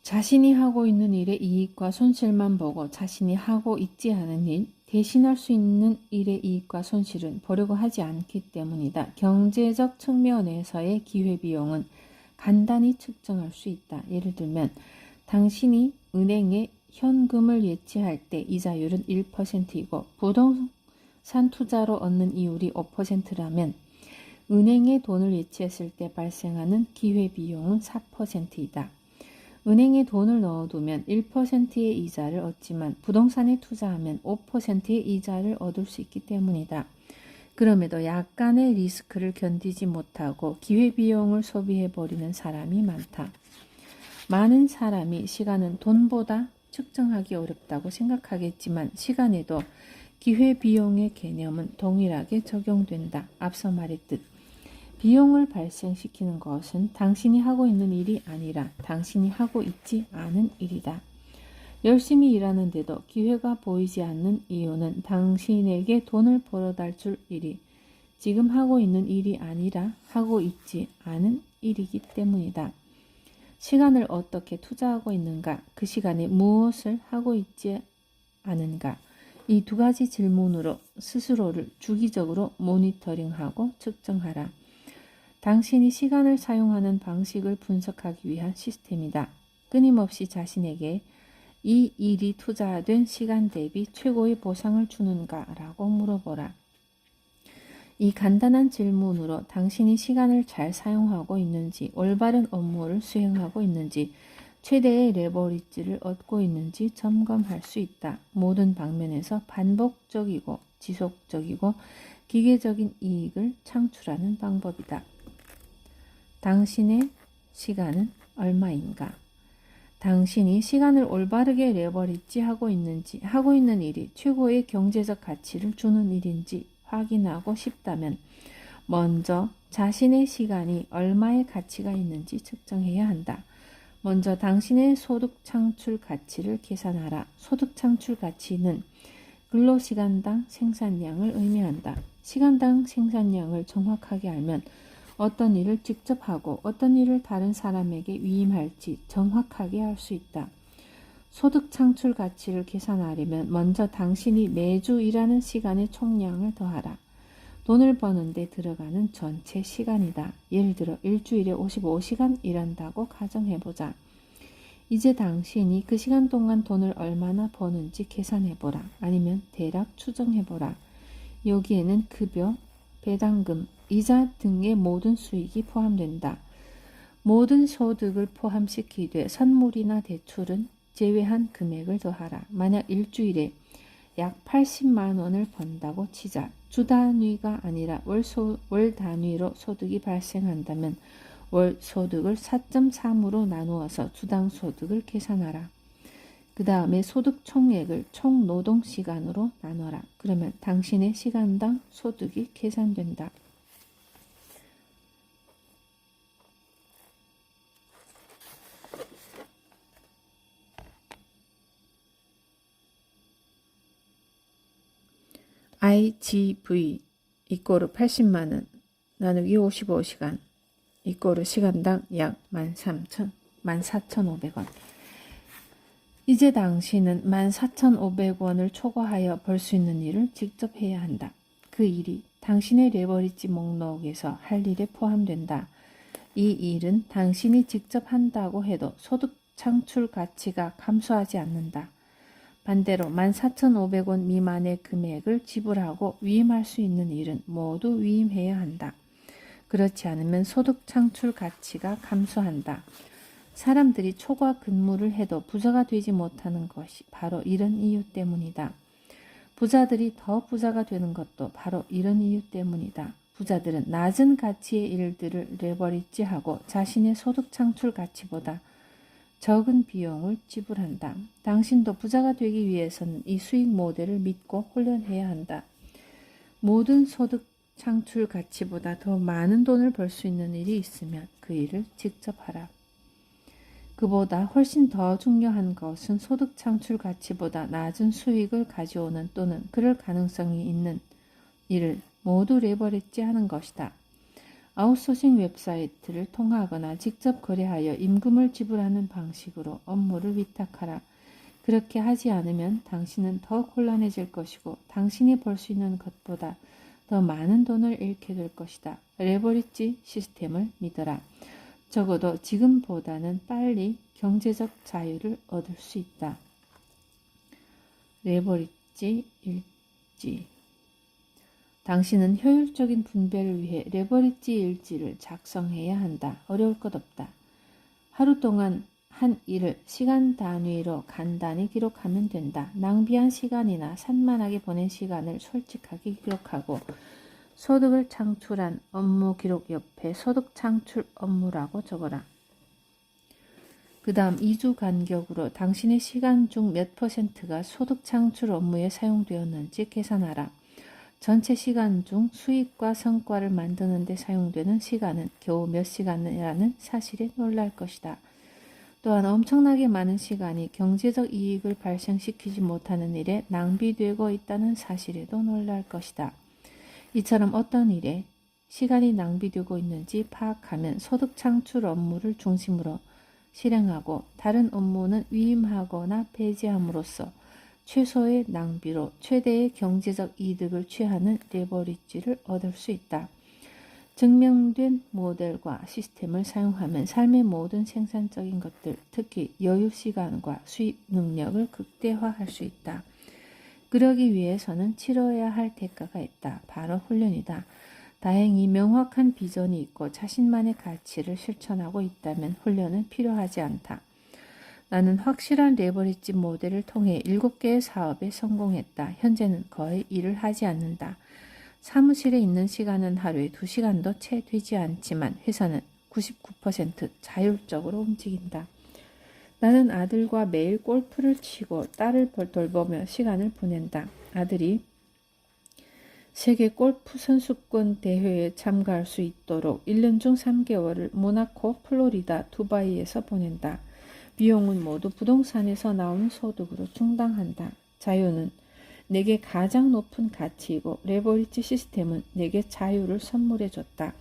자신이 하고 있는 일의 이익과 손실만 보고 자신이 하고 있지 않은 일, 대신할 수 있는 일의 이익과 손실은 보려고 하지 않기 때문이다. 경제적 측면에서의 기회비용은 간단히 측정할 수 있다. 예를 들면 당신이 은행에 현금을 예치할 때 이자율은 1%이고 부동산 투자로 얻는 이율이 5%라면 은행에 돈을 예치했을 때 발생하는 기회비용은 4%이다. 은행에 돈을 넣어두면 1%의 이자를 얻지만 부동산에 투자하면 5%의 이자를 얻을 수 있기 때문이다. 그럼에도 약간의 리스크를 견디지 못하고 기회비용을 소비해버리는 사람이 많다. 많은 사람이 시간은 돈보다 측정하기 어렵다고 생각하겠지만 시간에도 기회비용의 개념은 동일하게 적용된다. 앞서 말했듯 비용을 발생시키는 것은 당신이 하고 있는 일이 아니라 당신이 하고 있지 않은 일이다. 열심히 일하는데도 기회가 보이지 않는 이유는 당신에게 돈을 벌어다 줄 일이 지금 하고 있는 일이 아니라 하고 있지 않은 일이기 때문이다. 시간을 어떻게 투자하고 있는가? 그 시간에 무엇을 하고 있지 않은가? 이 두 가지 질문으로 스스로를 주기적으로 모니터링하고 측정하라. 당신이 시간을 사용하는 방식을 분석하기 위한 시스템이다. 끊임없이 자신에게 이 일이 투자된 시간 대비 최고의 보상을 주는가라고 물어보라. 이 간단한 질문으로 당신이 시간을 잘 사용하고 있는지, 올바른 업무를 수행하고 있는지, 최대의 레버리지를 얻고 있는지 점검할 수 있다. 모든 방면에서 반복적이고 지속적이고 기계적인 이익을 창출하는 방법이다. 당신의 시간은 얼마인가? 당신이 시간을 올바르게 레버리지 하고 있는지, 하고 있는 일이 최고의 경제적 가치를 주는 일인지 확인하고 싶다면 먼저 자신의 시간이 얼마의 가치가 있는지 측정해야 한다. 먼저 당신의 소득 창출 가치를 계산하라. 소득 창출 가치는 근로시간당 생산량을 의미한다. 시간당 생산량을 정확하게 알면 어떤 일을 직접 하고 어떤 일을 다른 사람에게 위임할지 정확하게 알 수 있다. 소득 창출 가치를 계산하려면 먼저 당신이 매주 일하는 시간의 총량을 더하라. 돈을 버는데 들어가는 전체 시간이다. 예를 들어 일주일에 55시간 일한다고 가정해보자. 이제 당신이 그 시간 동안 돈을 얼마나 버는지 계산해보라. 아니면 대략 추정해보라. 여기에는 급여, 배당금, 이자 등의 모든 수익이 포함된다. 모든 소득을 포함시키되 선물이나 대출은 제외한 금액을 더하라. 만약 일주일에 약 80만 원을 번다고 치자. 주 단위가 아니라 월 단위로 소득이 발생한다면 월 소득을 4.3으로 나누어서 주당 소득을 계산하라. 그 다음에 소득 총액을 총 노동 시간으로 나눠라. 그러면 당신의 시간당 소득이 계산된다. IGV 이꼬르 80만원 나누기 55시간 이꼬르 시간당 약 14,500원. 이제 당신은 14,500원을 초과하여 벌 수 있는 일을 직접 해야 한다. 그 일이 당신의 레버리지 목록에서 할 일에 포함된다. 이 일은 당신이 직접 한다고 해도 소득 창출 가치가 감소하지 않는다. 반대로 14,500원 미만의 금액을 지불하고 위임할 수 있는 일은 모두 위임해야 한다. 그렇지 않으면 소득 창출 가치가 감소한다. 사람들이 초과 근무를 해도 부자가 되지 못하는 것이 바로 이런 이유 때문이다. 부자들이 더 부자가 되는 것도 바로 이런 이유 때문이다. 부자들은 낮은 가치의 일들을 레버리지하고 자신의 소득 창출 가치보다 적은 비용을 지불한다. 당신도 부자가 되기 위해서는 이 수익 모델을 믿고 훈련해야 한다. 모든 소득 창출 가치보다 더 많은 돈을 벌 수 있는 일이 있으면 그 일을 직접 하라. 그보다 훨씬 더 중요한 것은 소득 창출 가치보다 낮은 수익을 가져오는 또는 그럴 가능성이 있는 일을 모두 레버리지 하는 것이다. 아웃소싱 웹사이트를 통하거나 직접 거래하여 임금을 지불하는 방식으로 업무를 위탁하라. 그렇게 하지 않으면 당신은 더 곤란해질 것이고 당신이 벌 수 있는 것보다 더 많은 돈을 잃게 될 것이다. 레버리지 시스템을 믿어라. 적어도 지금보다는 빨리 경제적 자유를 얻을 수 있다. 레버리지 일지. 당신은 효율적인 분배를 위해 레버리지 일지를 작성해야 한다. 어려울 것 없다. 하루 동안 한 일을 시간 단위로 간단히 기록하면 된다. 낭비한 시간이나 산만하게 보낸 시간을 솔직하게 기록하고 소득을 창출한 업무 기록 옆에 소득 창출 업무라고 적어라. 그 다음 2주 간격으로 당신의 시간 중 몇 %가 소득 창출 업무에 사용되었는지 계산하라. 전체 시간 중 수익과 성과를 만드는 데 사용되는 시간은 겨우 몇 시간이라는 사실에 놀랄 것이다. 또한 엄청나게 많은 시간이 경제적 이익을 발생시키지 못하는 일에 낭비되고 있다는 사실에도 놀랄 것이다. 이처럼 어떤 일에 시간이 낭비되고 있는지 파악하면 소득 창출 업무를 중심으로 실행하고 다른 업무는 위임하거나 폐지함으로써 최소의 낭비로 최대의 경제적 이득을 취하는 레버리지를 얻을 수 있다. 증명된 모델과 시스템을 사용하면 삶의 모든 생산적인 것들, 특히 여유 시간과 수입 능력을 극대화할 수 있다. 그러기 위해서는 치러야 할 대가가 있다. 바로 훈련이다. 다행히 명확한 비전이 있고 자신만의 가치를 실천하고 있다면 훈련은 필요하지 않다. 나는 확실한 레버리지 모델을 통해 7개의 사업에 성공했다. 현재는 거의 일을 하지 않는다. 사무실에 있는 시간은 하루에 2시간도 채 되지 않지만 회사는 99% 자율적으로 움직인다. 나는 아들과 매일 골프를 치고 딸을 돌보며 시간을 보낸다. 아들이 세계 골프 선수권 대회에 참가할 수 있도록 1년 중 3개월을 모나코, 플로리다, 두바이에서 보낸다. 비용은 모두 부동산에서 나오는 소득으로 충당한다. 자유는 내게 가장 높은 가치이고 레버리지 시스템은 내게 자유를 선물해 줬다.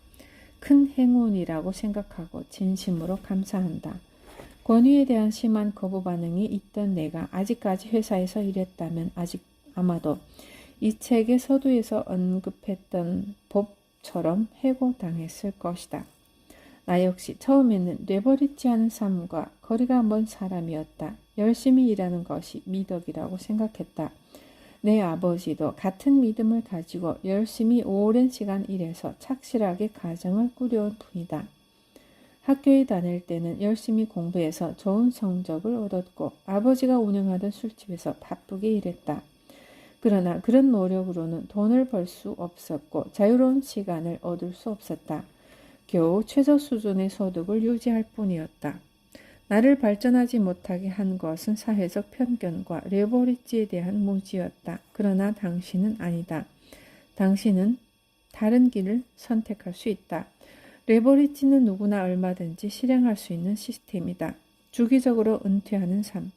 큰 행운이라고 생각하고 진심으로 감사한다. 권위에 대한 심한 거부 반응이 있던 내가 아직까지 회사에서 일했다면 아마도 이 책의 서두에서 언급했던 법처럼 해고당했을 것이다. 나 역시 처음에는 레버리지하는 삶과 거리가 먼 사람이었다. 열심히 일하는 것이 미덕이라고 생각했다. 내 아버지도 같은 믿음을 가지고 열심히 오랜 시간 일해서 착실하게 가정을 꾸려온 분이다. 학교에 다닐 때는 열심히 공부해서 좋은 성적을 얻었고 아버지가 운영하던 술집에서 바쁘게 일했다. 그러나 그런 노력으로는 돈을 벌 수 없었고 자유로운 시간을 얻을 수 없었다. 겨우 최저 수준의 소득을 유지할 뿐이었다. 나를 발전하지 못하게 한 것은 사회적 편견과 레버리지에 대한 무지였다. 그러나 당신은 아니다. 당신은 다른 길을 선택할 수 있다. 레버리지는 누구나 얼마든지 실행할 수 있는 시스템이다. 주기적으로 은퇴하는 삶.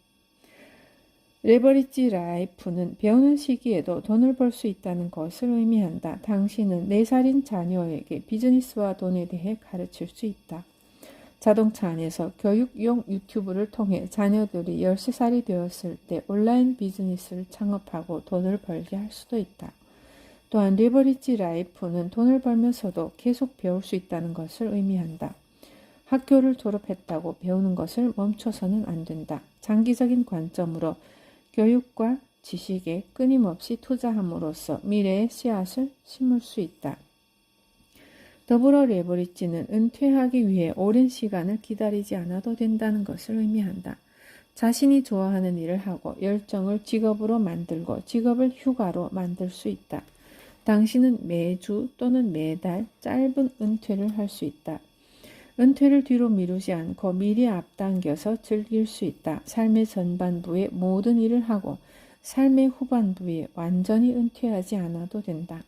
레버리지 라이프는 배우는 시기에도 돈을 벌 수 있다는 것을 의미한다. 당신은 4살인 자녀에게 비즈니스와 돈에 대해 가르칠 수 있다. 자동차 안에서 교육용 유튜브를 통해 자녀들이 13살이 되었을 때 온라인 비즈니스를 창업하고 돈을 벌게 할 수도 있다. 또한 레버리지 라이프는 돈을 벌면서도 계속 배울 수 있다는 것을 의미한다. 학교를 졸업했다고 배우는 것을 멈춰서는 안 된다. 장기적인 관점으로 교육과 지식에 끊임없이 투자함으로써 미래의 씨앗을 심을 수 있다. 더불어 레버리지는 은퇴하기 위해 오랜 시간을 기다리지 않아도 된다는 것을 의미한다. 자신이 좋아하는 일을 하고 열정을 직업으로 만들고 직업을 휴가로 만들 수 있다. 당신은 매주 또는 매달 짧은 은퇴를 할 수 있다. 은퇴를 뒤로 미루지 않고 미리 앞당겨서 즐길 수 있다. 삶의 전반부에 모든 일을 하고 삶의 후반부에 완전히 은퇴하지 않아도 된다.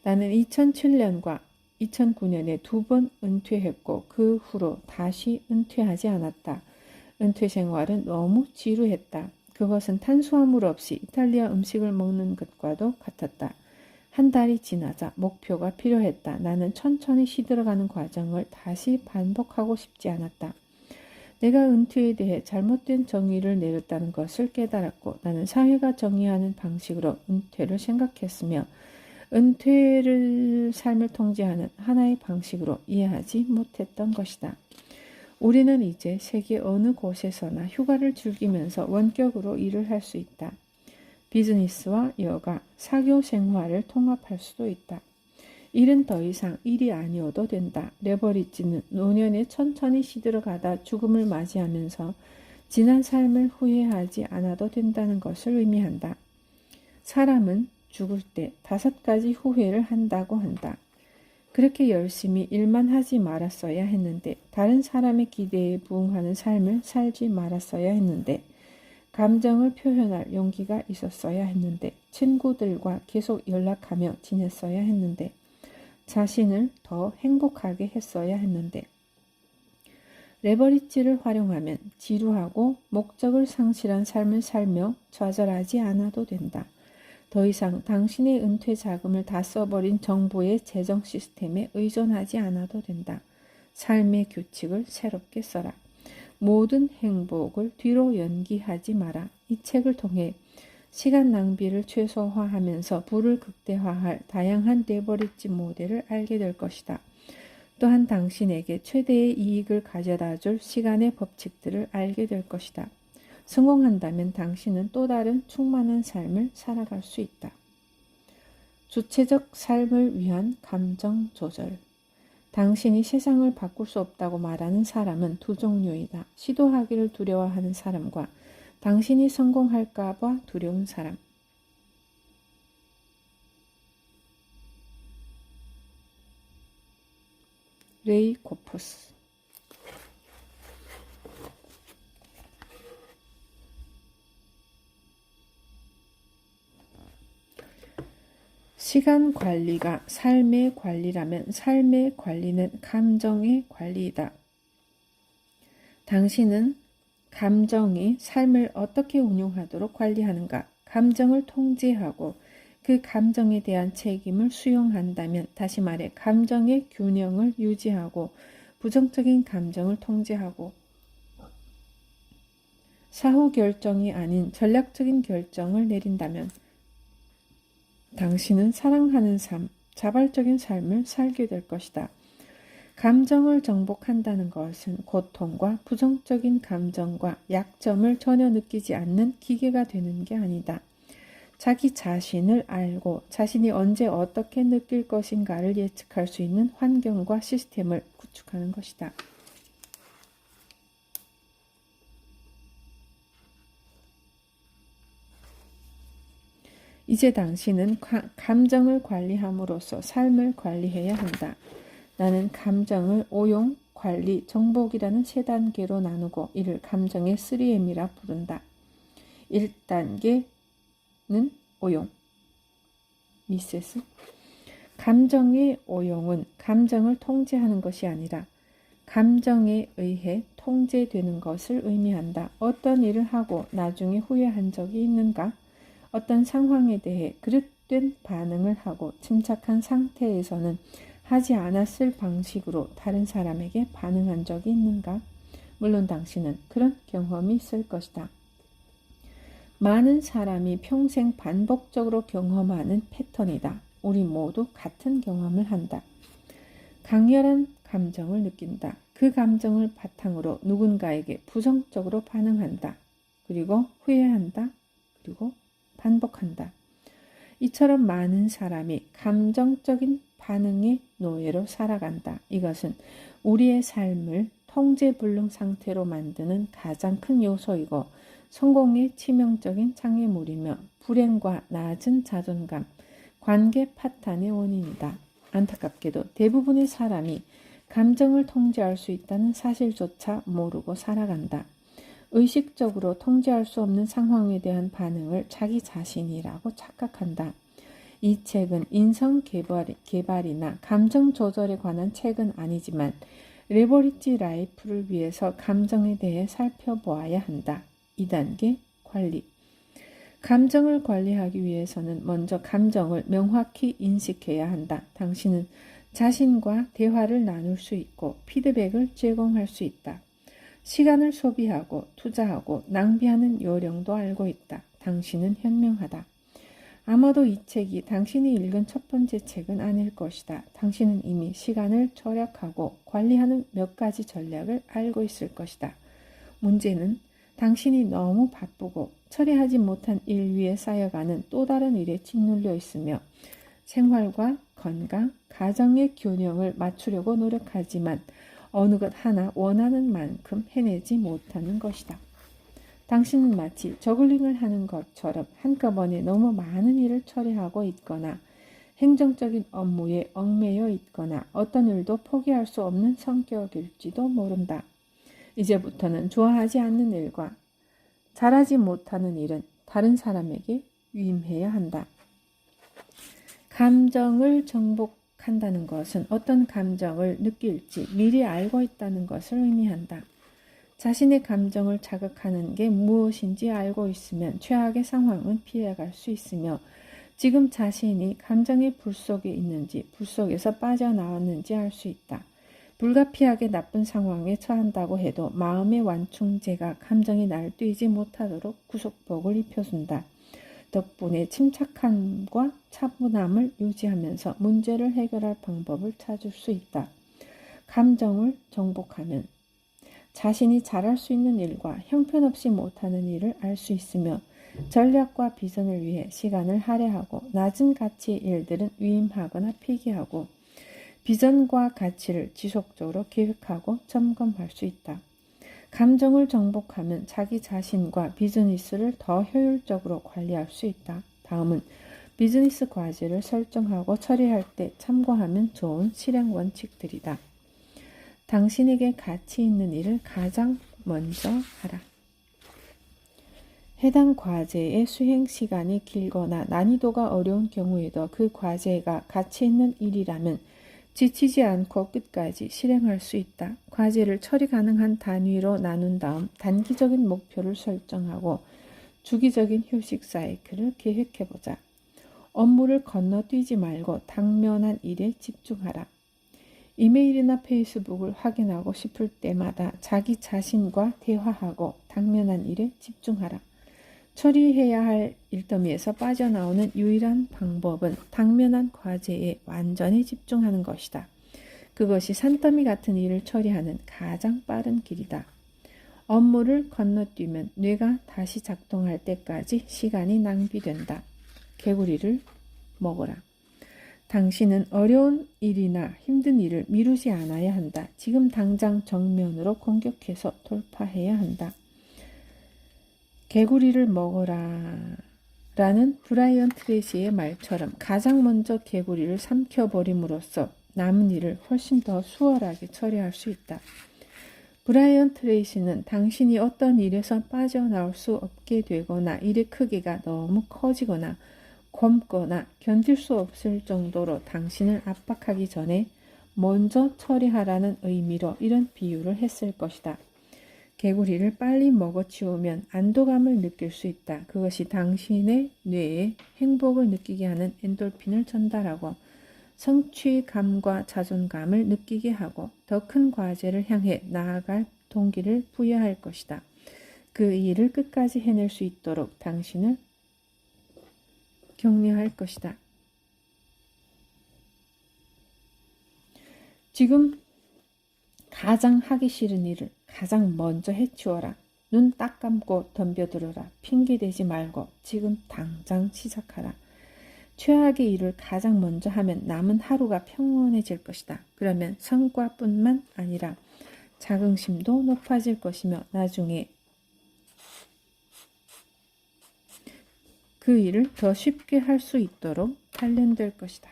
나는 2007년과 2009년에 2번 은퇴했고 그 후로 다시 은퇴하지 않았다. 은퇴 생활은 너무 지루했다. 그것은 탄수화물 없이 이탈리아 음식을 먹는 것과도 같았다. 한 달이 지나자 목표가 필요했다. 나는 천천히 시들어가는 과정을 다시 반복하고 싶지 않았다. 내가 은퇴에 대해 잘못된 정의를 내렸다는 것을 깨달았고 나는 사회가 정의하는 방식으로 은퇴를 생각했으며 은퇴를 삶을 통제하는 하나의 방식으로 이해하지 못했던 것이다. 우리는 이제 세계 어느 곳에서나 휴가를 즐기면서 원격으로 일을 할 수 있다. 비즈니스와 여가, 사교 생활을 통합할 수도 있다. 일은 더 이상 일이 아니어도 된다. 레버리지는 노년에 천천히 시들어가다 죽음을 맞이하면서 지난 삶을 후회하지 않아도 된다는 것을 의미한다. 사람은 죽을 때 5가지 후회를 한다고 한다. 그렇게 열심히 일만 하지 말았어야 했는데, 다른 사람의 기대에 부응하는 삶을 살지 말았어야 했는데, 감정을 표현할 용기가 있었어야 했는데, 친구들과 계속 연락하며 지냈어야 했는데, 자신을 더 행복하게 했어야 했는데. 레버리지를 활용하면 지루하고 목적을 상실한 삶을 살며 좌절하지 않아도 된다. 더 이상 당신의 은퇴 자금을 다 써버린 정부의 재정 시스템에 의존하지 않아도 된다. 삶의 규칙을 새롭게 써라. 모든 행복을 뒤로 연기하지 마라. 이 책을 통해 시간 낭비를 최소화하면서 부를 극대화할 다양한 레버리지 모델을 알게 될 것이다. 또한 당신에게 최대의 이익을 가져다 줄 시간의 법칙들을 알게 될 것이다. 성공한다면 당신은 또 다른 충만한 삶을 살아갈 수 있다. 주체적 삶을 위한 감정 조절. 당신이 세상을 바꿀 수 없다고 말하는 사람은 2 종류이다. 시도하기를 두려워하는 사람과 당신이 성공할까 봐 두려운 사람. 레이 코프스. 시간 관리가 삶의 관리라면 삶의 관리는 감정의 관리이다. 당신은 감정이 삶을 어떻게 운용하도록 관리하는가? 감정을 통제하고 그 감정에 대한 책임을 수용한다면, 다시 말해 감정의 균형을 유지하고 부정적인 감정을 통제하고 사후 결정이 아닌 전략적인 결정을 내린다면 당신은 사랑하는 삶, 자발적인 삶을 살게 될 것이다. 감정을 정복한다는 것은 고통과 부정적인 감정과 약점을 전혀 느끼지 않는 기계가 되는 게 아니다. 자기 자신을 알고 자신이 언제 어떻게 느낄 것인가를 예측할 수 있는 환경과 시스템을 구축하는 것이다. 이제 당신은 감정을 관리함으로써 삶을 관리해야 한다. 나는 감정을 오용, 관리, 정복이라는 3단계로 나누고 이를 감정의 3M이라 부른다. 1단계는 오용. 미세스. 감정의 오용은 감정을 통제하는 것이 아니라 감정에 의해 통제되는 것을 의미한다. 어떤 일을 하고 나중에 후회한 적이 있는가? 어떤 상황에 대해 그릇된 반응을 하고 침착한 상태에서는 하지 않았을 방식으로 다른 사람에게 반응한 적이 있는가? 물론 당신은 그런 경험이 있을 것이다. 많은 사람이 평생 반복적으로 경험하는 패턴이다. 우리 모두 같은 경험을 한다. 강렬한 감정을 느낀다. 그 감정을 바탕으로 누군가에게 부정적으로 반응한다. 그리고 후회한다. 두고 반복한다. 이처럼 많은 사람이 감정적인 반응의 노예로 살아간다. 이것은 우리의 삶을 통제불능 상태로 만드는 가장 큰 요소이고 성공의 치명적인 장애물이며 불행과 낮은 자존감, 관계 파탄의 원인이다. 안타깝게도 대부분의 사람이 감정을 통제할 수 있다는 사실조차 모르고 살아간다. 의식적으로 통제할 수 없는 상황에 대한 반응을 자기 자신이라고 착각한다. 이 책은 인성 개발이나 감정 조절에 관한 책은 아니지만 레버리지 라이프를 위해서 감정에 대해 살펴보아야 한다. 2단계 관리. 감정을 관리하기 위해서는 먼저 감정을 명확히 인식해야 한다. 당신은 자신과 대화를 나눌 수 있고 피드백을 제공할 수 있다. 시간을 소비하고 투자하고 낭비하는 요령도 알고 있다. 당신은 현명하다. 아마도 이 책이 당신이 읽은 첫 번째 책은 아닐 것이다. 당신은 이미 시간을 절약하고 관리하는 몇 가지 전략을 알고 있을 것이다. 문제는 당신이 너무 바쁘고 처리하지 못한 일 위에 쌓여가는 또 다른 일에 짓눌려 있으며 생활과 건강, 가정의 균형을 맞추려고 노력하지만 어느 것 하나 원하는 만큼 해내지 못하는 것이다. 당신은 마치 저글링을 하는 것처럼 한꺼번에 너무 많은 일을 처리하고 있거나 행정적인 업무에 얽매여 있거나 어떤 일도 포기할 수 없는 성격일지도 모른다. 이제부터는 좋아하지 않는 일과 잘하지 못하는 일은 다른 사람에게 위임해야 한다. 감정을 정복한다는 것은 어떤 감정을 느낄지 미리 알고 있다는 것을 의미한다. 자신의 감정을 자극하는 게 무엇인지 알고 있으면 최악의 상황은 피해갈 수 있으며 지금 자신이 감정의 불 속에 있는지 불 속에서 빠져나왔는지 알 수 있다. 불가피하게 나쁜 상황에 처한다고 해도 마음의 완충제가 감정이 날뛰지 못하도록 구속복을 입혀준다. 덕분에 침착함과 차분함을 유지하면서 문제를 해결할 방법을 찾을 수 있다. 감정을 정복하면 자신이 잘할 수 있는 일과 형편없이 못하는 일을 알 수 있으며 전략과 비전을 위해 시간을 할애하고 낮은 가치의 일들은 위임하거나 폐기하고 비전과 가치를 지속적으로 계획하고 점검할 수 있다. 감정을 정복하면 자기 자신과 비즈니스를 더 효율적으로 관리할 수 있다. 다음은 비즈니스 과제를 설정하고 처리할 때 참고하면 좋은 실행 원칙들이다. 당신에게 가치 있는 일을 가장 먼저 하라. 해당 과제의 수행 시간이 길거나 난이도가 어려운 경우에도 그 과제가 가치 있는 일이라면 지치지 않고 끝까지 실행할 수 있다. 과제를 처리 가능한 단위로 나눈 다음 단기적인 목표를 설정하고 주기적인 휴식 사이클을 계획해보자. 업무를 건너뛰지 말고 당면한 일에 집중하라. 이메일이나 페이스북을 확인하고 싶을 때마다 자기 자신과 대화하고 당면한 일에 집중하라. 처리해야 할 일더미에서 빠져나오는 유일한 방법은 당면한 과제에 완전히 집중하는 것이다. 그것이 산더미 같은 일을 처리하는 가장 빠른 길이다. 업무를 건너뛰면 뇌가 다시 작동할 때까지 시간이 낭비된다. 개구리를 먹어라. 당신은 어려운 일이나 힘든 일을 미루지 않아야 한다. 지금 당장 정면으로 공격해서 돌파해야 한다. 개구리를 먹어라 라는 브라이언 트레이시의 말처럼 가장 먼저 개구리를 삼켜버림으로써 남은 일을 훨씬 더 수월하게 처리할 수 있다. 브라이언 트레이시는 당신이 어떤 일에서 빠져나올 수 없게 되거나 일의 크기가 너무 커지거나 곪거나 견딜 수 없을 정도로 당신을 압박하기 전에 먼저 처리하라는 의미로 이런 비유를 했을 것이다. 개구리를 빨리 먹어치우면 안도감을 느낄 수 있다. 그것이 당신의 뇌에 행복을 느끼게 하는 엔돌핀을 전달하고 성취감과 자존감을 느끼게 하고 더 큰 과제를 향해 나아갈 동기를 부여할 것이다. 그 일을 끝까지 해낼 수 있도록 당신을 격려할 것이다. 지금 가장 하기 싫은 일을 가장 먼저 해치워라. 눈 딱 감고 덤벼들어라. 핑계대지 말고 지금 당장 시작하라. 최악의 일을 가장 먼저 하면 남은 하루가 평온해질 것이다. 그러면 성과뿐만 아니라 자긍심도 높아질 것이며 나중에 그 일을 더 쉽게 할 수 있도록 단련될 것이다.